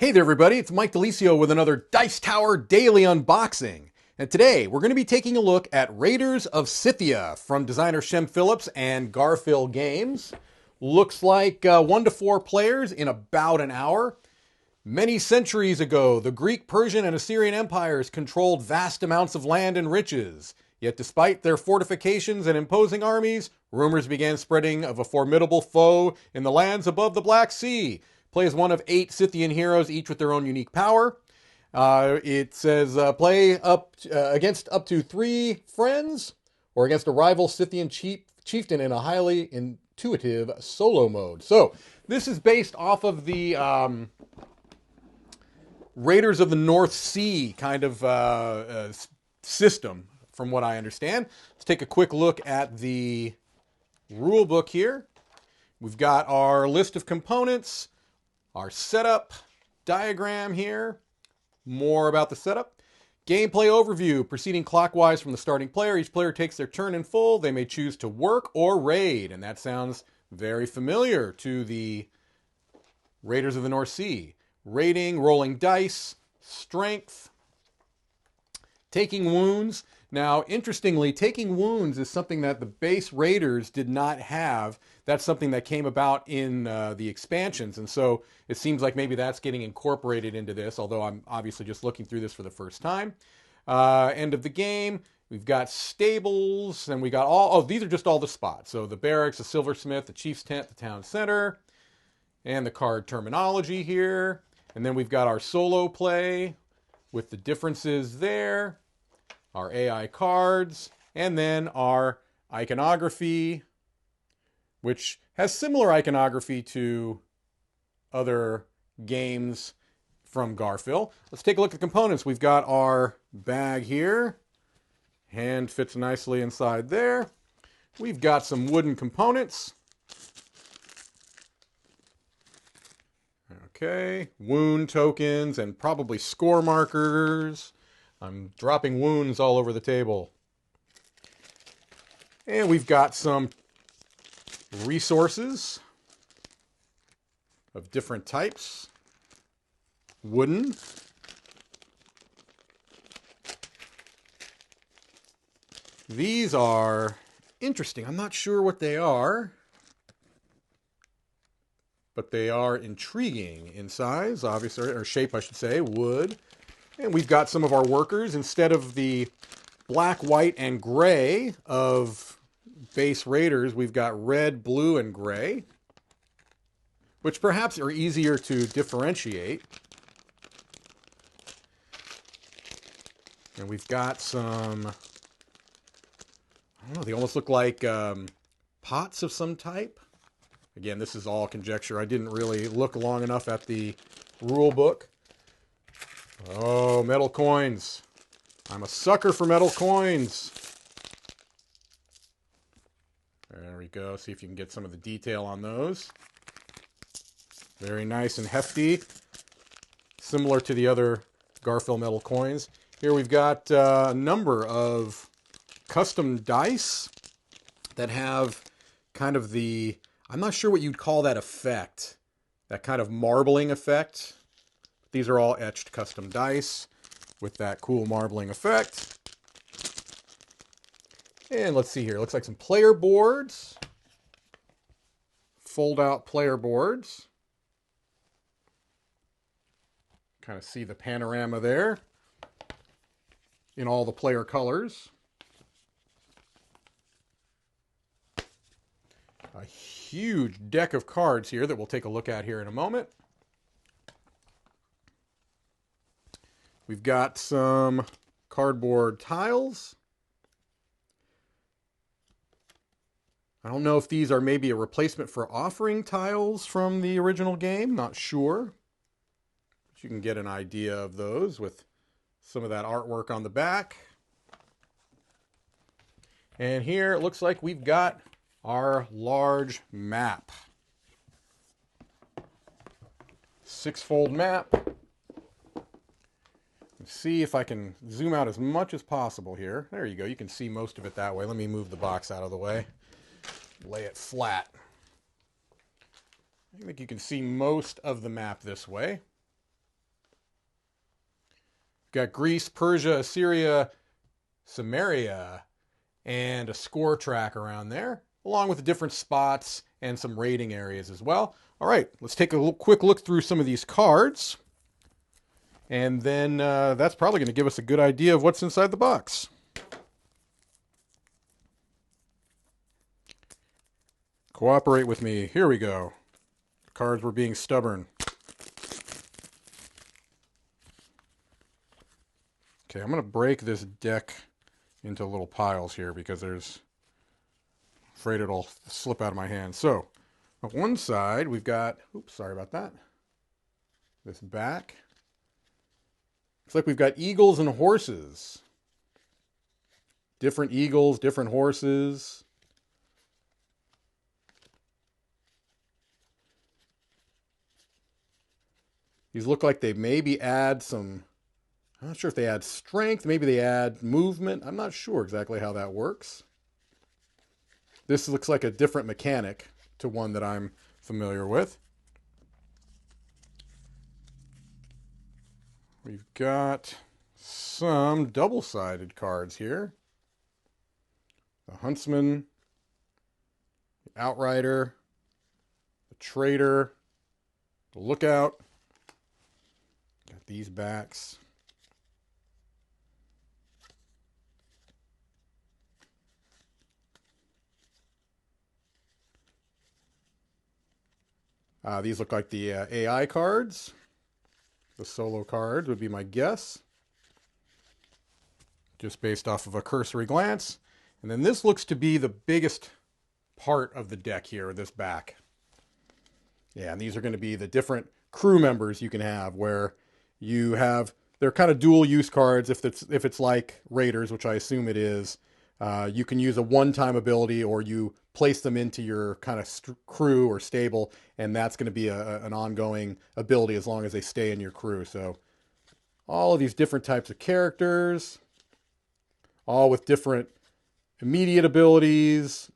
Hey there, everybody. It's Mike DeLisio with another Dice Tower Daily Unboxing. And today we're going to be taking a look at Raiders of Scythia from designer Shem Phillips and Garphill Games. Looks like 1 to 4 players in about an hour. Many centuries ago, the Greek, Persian, and Assyrian empires controlled vast amounts of land and riches. Yet despite their fortifications and imposing armies, rumors began spreading of a formidable foe in the lands above the Black Sea. Play as one of 8 Scythian heroes, each with their own unique power. It says play against up to 3 friends or against a rival Scythian chieftain in a highly intuitive solo mode. So this is based off of the Raiders of the North Sea kind of system, from what I understand. Let's take a quick look at the rulebook here. We've got our list of components, our setup diagram here, more about the setup. Gameplay overview, proceeding clockwise from the starting player. Each player takes their turn in full. They may choose to work or raid, and that sounds very familiar to the Raiders of the North Sea. Raiding, rolling dice, strength, taking wounds. Now, interestingly, taking wounds is something that the base Raiders did not have. That's something that came about in the expansions, and so it seems like maybe that's getting incorporated into this, although I'm obviously just looking through this for the first time. End of the game, we've got stables, and we got these are just all the spots. So the barracks, the silversmith, the chief's tent, the town center, and the card terminology here. And then we've got our solo play with the differences there, our AI cards, and then our iconography, which has similar iconography to other games from Garphill. Let's take a look at the components. We've got our bag here. Hand fits nicely inside there. We've got some wooden components. Okay, wound tokens and probably score markers. I'm dropping wounds all over the table. And we've got some resources of different types. Wooden. These are interesting. I'm not sure what they are, but they are intriguing in size, obviously, or shape, I should say, wood. And we've got some of our workers. Instead of the black, white, and gray of base Raiders, we've got red, blue, and gray, which perhaps are easier to differentiate. And we've got some, I don't know, they almost look like pots of some type. Again, this is all conjecture. I didn't really look long enough at the rule book. Oh, metal coins. I'm a sucker for metal coins. There we go. See if you can get some of the detail on those. Very nice and hefty. Similar to the other Garphill metal coins. Here we've got a number of custom dice that have kind of the, I'm not sure what you'd call that effect. That kind of marbling effect. These are all etched custom dice with that cool marbling effect. And let's see here. It looks like some player boards. Fold out player boards. Kind of see the panorama there in all the player colors. A huge deck of cards here that we'll take a look at here in a moment. We've got some cardboard tiles. I don't know if these are maybe a replacement for offering tiles from the original game. Not sure. But you can get an idea of those with some of that artwork on the back. And here it looks like we've got our large map. 6-fold map. Let's see if I can zoom out as much as possible here. There you go. You can see most of it that way. Let me move the box out of the way. Lay it flat. I think you can see most of the map this way. We've got Greece, Persia, Assyria, Samaria, and a score track around there, along with the different spots and some rating areas as well. All right, let's take a quick look through some of these cards. And then that's probably going to give us a good idea of what's inside the box. Cooperate with me. Here we go. The cards were being stubborn. Okay, I'm going to break this deck into little piles here because I'm afraid it'll slip out of my hand. So, on one side, we've got, oops, sorry about that, this back. Looks like we've got eagles and horses. Different eagles, different horses. These look like they maybe add some, I'm not sure if they add strength, maybe they add movement. I'm not sure exactly how that works. This looks like a different mechanic to one that I'm familiar with. We've got some double-sided cards here. The Huntsman, the Outrider, the Trader, the Lookout. Got these backs. These look like the AI cards. The solo card would be my guess, just based off of a cursory glance. And then this looks to be the biggest part of the deck here, this back. Yeah, and these are going to be the different crew members you can have, where you have, they're kind of dual use cards. If it's like Raiders, which I assume it is, you can use a one-time ability, or you place them into your kind of crew or stable, and that's going to be an ongoing ability as long as they stay in your crew. So all of these different types of characters, all with different immediate abilities,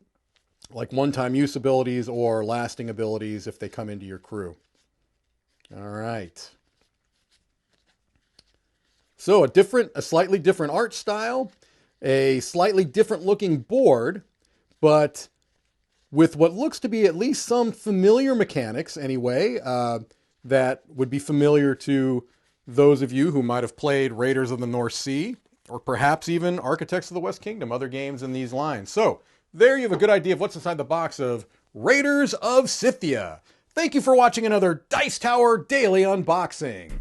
like one-time use abilities or lasting abilities if they come into your crew. All right. So a slightly different art style, a slightly different looking board, but with what looks to be at least some familiar mechanics anyway, that would be familiar to those of you who might have played Raiders of the North Sea, or perhaps even Architects of the West Kingdom, other games in these lines. So there you have a good idea of what's inside the box of Raiders of Scythia. Thank you for watching another Dice Tower Daily Unboxing.